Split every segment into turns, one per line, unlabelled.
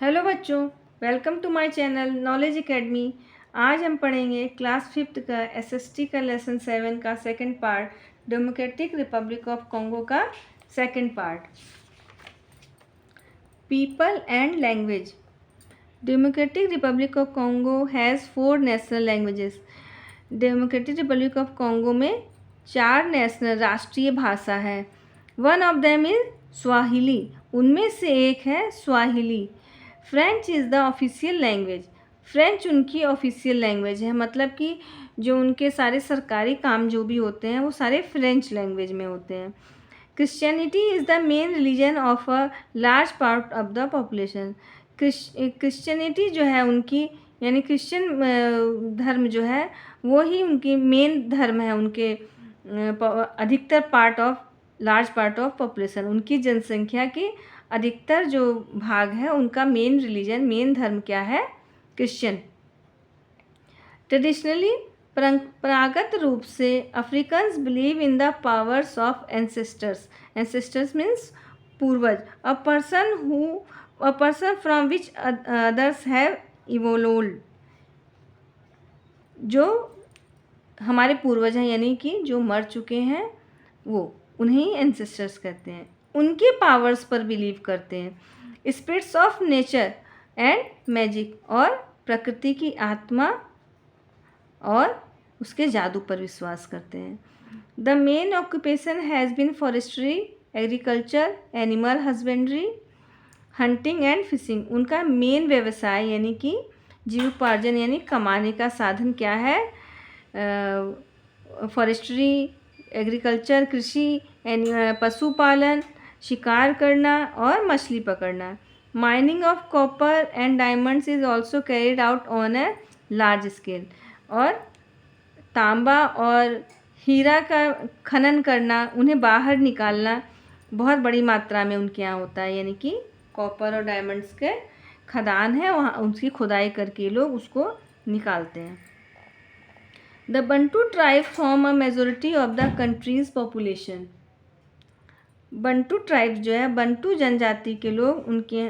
Hello बच्चों, welcome to my channel knowledge academy. आज हम पढ़ेंगे क्लास 5th का एसएसटी का लेसन 7 का second part, Democratic Republic of Congo का second part, people and language. Democratic Republic of Congo has 4 national languages. Democratic Republic of Congo में 4 national राष्ट्रीय भाषा है। One of them is Swahili, उनमें से एक है Swahili. French is the official language, French उनकी ऑफिशियल लैंग्वेज है, मतलब कि जो उनके सारे सरकारी काम जो भी होते हैं वो सारे फ्रेंच लैंग्वेज में होते हैं। Christianity is the main religion of a large part of the population. Christianity जो है उनकी, यानी क्रिश्चियन धर्म जो है वो ही उनकी मेन धर्म है, उनके अधिकतर part of large part of population, उनकी जनसंख्या की अधिकतर जो भाग है उनका मेन रिलीजन, मेन धर्म क्या है? क्रिश्चियन। ट्रेडिशनली, परंपरागत रूप से Africans believe in the powers of ancestors. Ancestors means पूर्वज, a person from which others have evolved. जो हमारे पूर्वज हैं, यानी कि जो मर चुके हैं, वो उन्हें एंसेस्टर्स कहते हैं। उनके पावर्स पर बिलीव करते हैं। Spirits of nature and magic, और प्रकृति की आत्मा और उसके जादू पर विश्वास करते हैं। The main occupation has been forestry, agriculture, animal husbandry, hunting and fishing. उनका मेन व्यवसाय यानी कि जीवोपार्जन यानी कमाने का साधन क्या है? फॉरेस्ट्री, एग्रीकल्चर कृषि, पशुपालन, शिकार करना और मछली पकड़ना। Mining of copper and diamonds is also carried out on a large scale. और तांबा और हीरा का खनन करना, उन्हें बाहर निकालना बहुत बड़ी मात्रा में उनके यहाँ होता है, यानी कि कॉपर और डायमंड्स के खदान है, वहाँ उसकी खुदाई करके लोग उसको निकालते हैं। The Bantu tribe form a majority of the countries population. Bantu tribe जो है, बंटू जनजाति के लोग उनके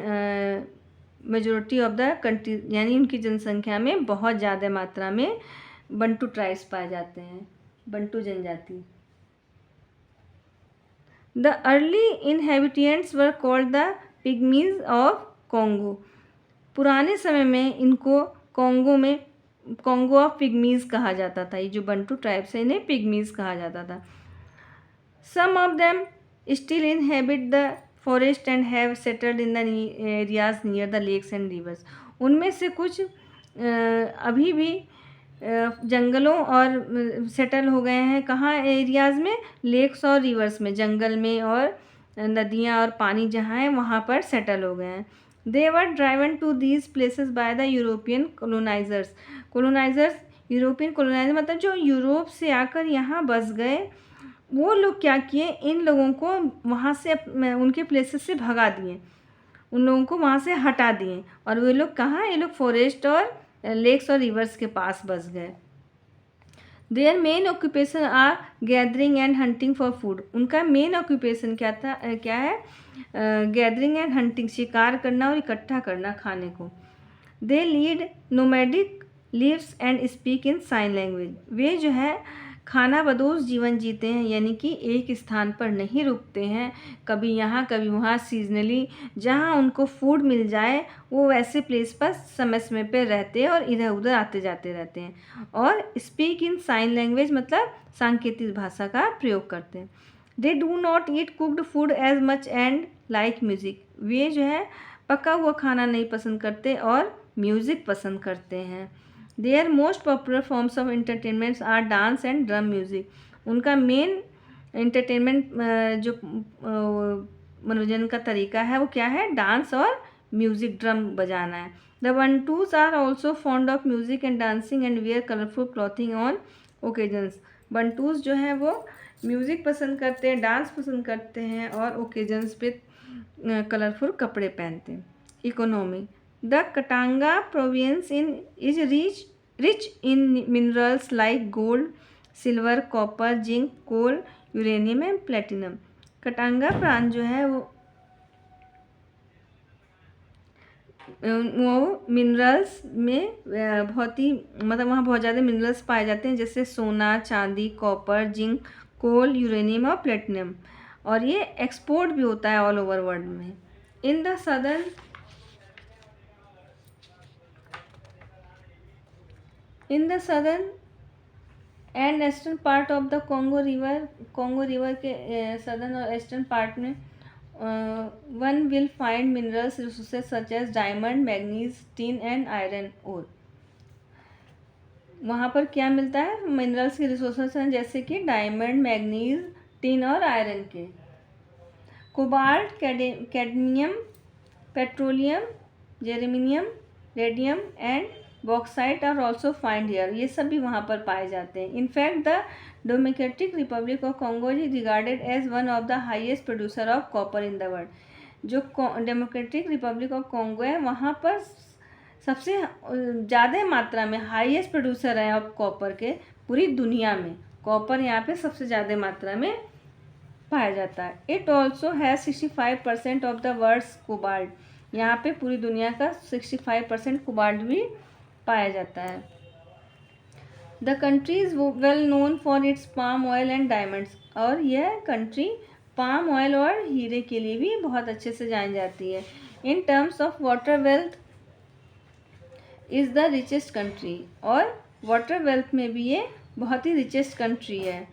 मेजोरिटी ऑफ द कंट्री, यानी उनकी जनसंख्या में बहुत ज़्यादा मात्रा में बंटू ट्राइब्स पाए जाते हैं, बंटू जनजाति। The early inhabitants were called the pygmies of Congo. पुराने समय में इनको कॉन्गो ऑफ पिग्मीज कहा जाता था। ये जो बंटू ट्राइब्स है इन्हें पिग्मीज कहा जाता था। Some of them still inhabit the forest and have settled in the areas near the lakes and rivers. उनमें से कुछ अभी भी जंगलों और सेटल हो गए हैं। कहाँ एरियाज़ में? लेक्स और रिवर्स में, जंगल में, और नदियाँ और पानी जहाँ है वहाँ पर सेटल हो गए हैं। They were driven to these places by the European colonisers. European coloniser मतलब जो यूरोप से आकर यहाँ बस गए, वो लोग क्या किए, इन लोगों को वहाँ से उनके प्लेसेस से भगा दिए, उन लोगों को वहाँ से हटा दिए, और वे लोग कहाँ? ये लोग फॉरेस्ट और लेक्स और रिवर्स के पास बस गए। Their main occupation are gathering and hunting for food. उनका मेन ऑक्यूपेशन क्या है? गैदरिंग एंड हंटिंग, शिकार करना और इकट्ठा करना खाने को। They lead nomadic lives and speak in sign language. वे जो है खाना बदोश जीवन जीते हैं, यानी कि एक स्थान पर नहीं रुकते हैं, कभी यहाँ कभी वहाँ, सीजनली जहाँ उनको फूड मिल जाए वो वैसे प्लेस पर समय समय पर रहते हैं और इधर उधर आते जाते रहते हैं। और स्पीक इन साइन लैंग्वेज मतलब सांकेतिक भाषा का प्रयोग करते हैं। They do not eat cooked food as much and like music. वे जो है पका हुआ खाना नहीं पसंद करते और म्यूज़िक पसंद करते हैं। Their most popular forms of entertainments are dance and drum music. उनका मेन एंटरटेनमेंट जो मनोरंजन का तरीका है वो क्या है? डांस और म्यूज़िक, ड्रम बजाना है। The Bantus are also fond of music and dancing and wear colourful clothing on occasions. Bantus जो हैं वो म्यूज़िक पसंद करते हैं, डांस पसंद करते हैं और ओकेजन्स पे कलरफुल कपड़े पहनते हैं। Economy, the Katanga province is rich in minerals like gold, silver, copper, zinc, coal, uranium and platinum. Katanga प्रांत जो है वो वो मिनरल्स में बहुत ही मतलब वहाँ बहुत ज़्यादा मिनरल्स पाए जाते हैं, जैसे सोना, चांदी, कॉपर, जिंक, कोल, यूरेनियम और प्लेटिनम। और ये एक्सपोर्ट भी होता है ऑल ओवर वर्ल्ड में। In the southern and eastern part of the Congo river के सदर्न और ईस्टर्न पार्ट में one will find minerals resources such as diamond, manganese, tin and iron ore. वहाँ पर क्या मिलता है? मिनरल्स के रिसोर्सेज हैं, जैसे कि डायमंड, मैग्नीज, टिन और आयरन के। Cobalt, cadmium, petroleum, germanium, radium and bauxite are also find here. ये सब भी वहाँ पर पाए जाते हैं। In fact the Democratic Republic of Congo is regarded as one of the highest producer of copper in the world. जो डेमोक्रेटिक रिपब्लिक ऑफ कॉन्गो है, वहाँ पर सबसे ज़्यादा मात्रा में हाईएस्ट प्रोड्यूसर है ऑफ कॉपर के पूरी दुनिया में। कॉपर यहाँ पे सबसे ज़्यादा मात्रा में पाया जाता है। It also has 65% of the world's cobalt. यहाँ पे पूरी दुनिया का 65% कोबाल्ट भी पाया जाता है। The country is well known for its palm oil and diamonds. और यह कंट्री पाम ऑयल और हीरे के लिए भी बहुत अच्छे से जानी जाती है। In terms of water wealth is the richest country. और वाटर वेल्थ में भी ये बहुत ही रिचेस्ट कंट्री है।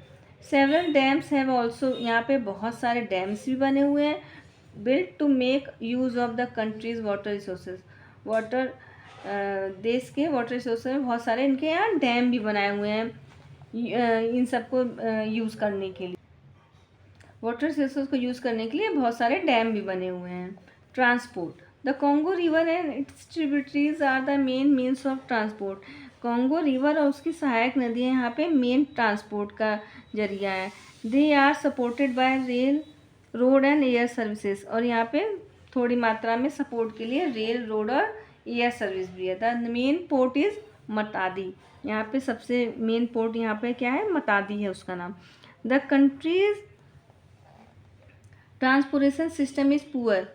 Several dams have also. यहाँ पे बहुत सारे डैम्स भी बने हुए हैं, built to make use of the country's water resources. Water देश के वाटर रिसोर्सेज में बहुत सारे इनके यहाँ डैम भी बनाए हुए हैं इन सबको यूज़ करने के लिए। वाटर रिसोर्सेज को यूज़ करने के लिए बहुत सारे डैम भी बने हुए हैं। Transport. The Congo river and its tributaries are the main means of transport. Congo river और उसकी सहायक नदियाँ यहाँ पे मेन ट्रांसपोर्ट का जरिया है। They are supported by rail, road and air services. और यहाँ पे थोड़ी मात्रा में सपोर्ट के लिए रेल, रोड और एयर सर्विस भी है। The main port is Matadi. यहाँ पे सबसे मेन पोर्ट यहाँ पे क्या है? मतादी है उसका नाम। The countries transportation system is poor.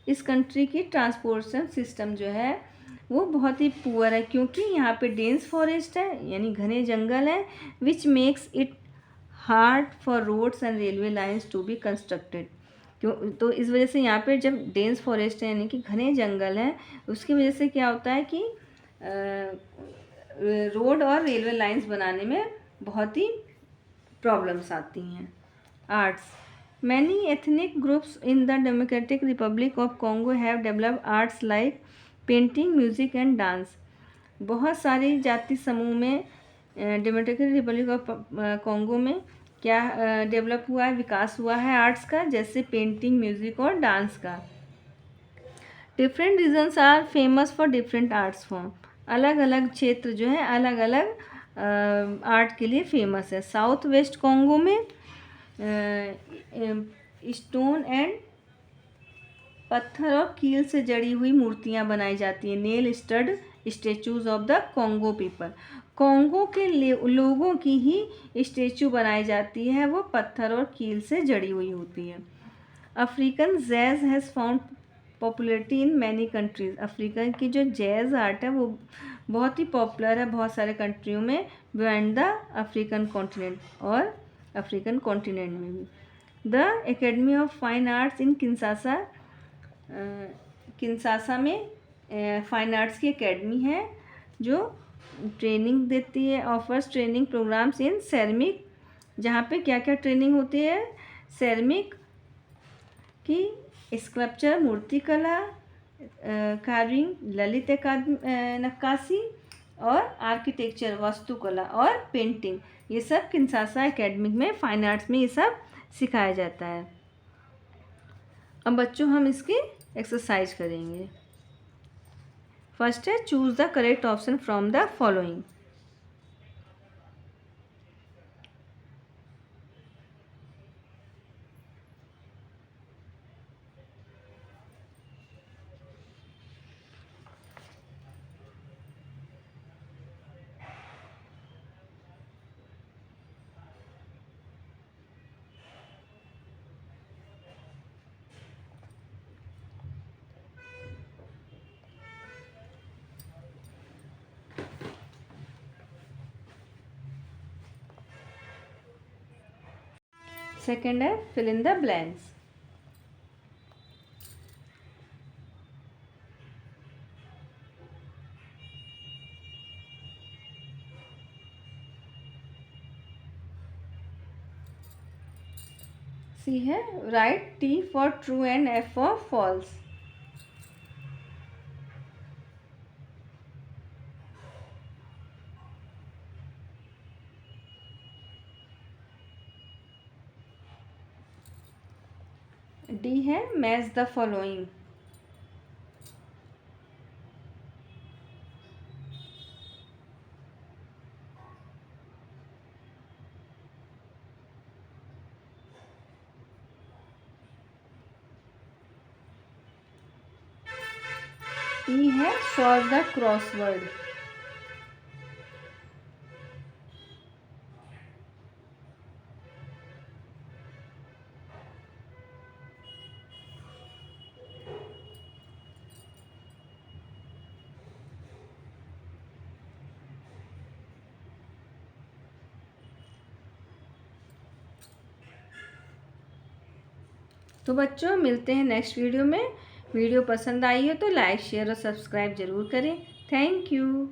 इस कंट्री की ट्रांसपोर्टेशन सिस्टम जो है वो बहुत ही पुअर है, क्योंकि यहाँ पे डेंस फॉरेस्ट है, यानी घने जंगल है, which makes it hard for roads and railway lines to be constructed. क्यों? तो इस वजह से यहाँ पे जब डेंस फॉरेस्ट है यानी कि घने जंगल है, उसकी वजह से क्या होता है कि रोड और रेलवे लाइन्स बनाने में बहुत ही प्रॉब्लम्स आती हैं। Arts. Many ethnic groups in the Democratic Republic of Congo have developed arts like painting, music and dance. बहुत सारी जाति समूह में डेमोक्रेटिक रिपब्लिक ऑफ कॉन्गो में क्या डेवलप हुआ है, विकास हुआ है आर्ट्स का, जैसे पेंटिंग, म्यूज़िक और डांस का। Different regions are famous for different arts form. अलग अलग क्षेत्र जो है अलग अलग आर्ट के लिए फेमस है। साउथ वेस्ट कॉन्गो में स्टोन एंड पत्थर और कील से जड़ी हुई मूर्तियां बनाई जाती हैं। Nail stud statues of the Congo people. Congo के लोगों की ही स्टेचू बनाई जाती है, वो पत्थर और कील से जड़ी हुई होती है। African jazz has found popularity in many countries. Africa की जो जैज़ आर्ट है वो बहुत ही पॉपुलर है बहुत सारे कंट्रियों में, बियॉन्ड द अफ्रीकन कॉन्टिनेंट और अफ्रीकन कॉन्टिनेंट में भी। The academy of fine arts in Kinshasa में फाइन आर्ट्स की एकेडमी है जो ट्रेनिंग देती है, ऑफर्स ट्रेनिंग प्रोग्राम्स इन सेरेमिक, जहाँ पे क्या क्या ट्रेनिंग होती है? सेरेमिक की, स्कल्पचर मूर्ति कला, कार्विंग ललित नक्काशी और आर्किटेक्चर वास्तुकला और पेंटिंग, ये सब किन्सासा एकेडमिक में फाइन आर्ट्स में ये सब सिखाया जाता है। अब बच्चों हम इसकी एक्सरसाइज करेंगे। फर्स्ट है choose the correct option from the following. Second है fill in the blanks. C है write T for true and F for false. D है मैच द फॉलोइंग। ई है सॉल्व द क्रॉसवर्ड। तो बच्चों मिलते हैं नेक्स्ट वीडियो में। Video पसंद आई हो तो लाइक शेयर और सब्सक्राइब ज़रूर करें। Thank you.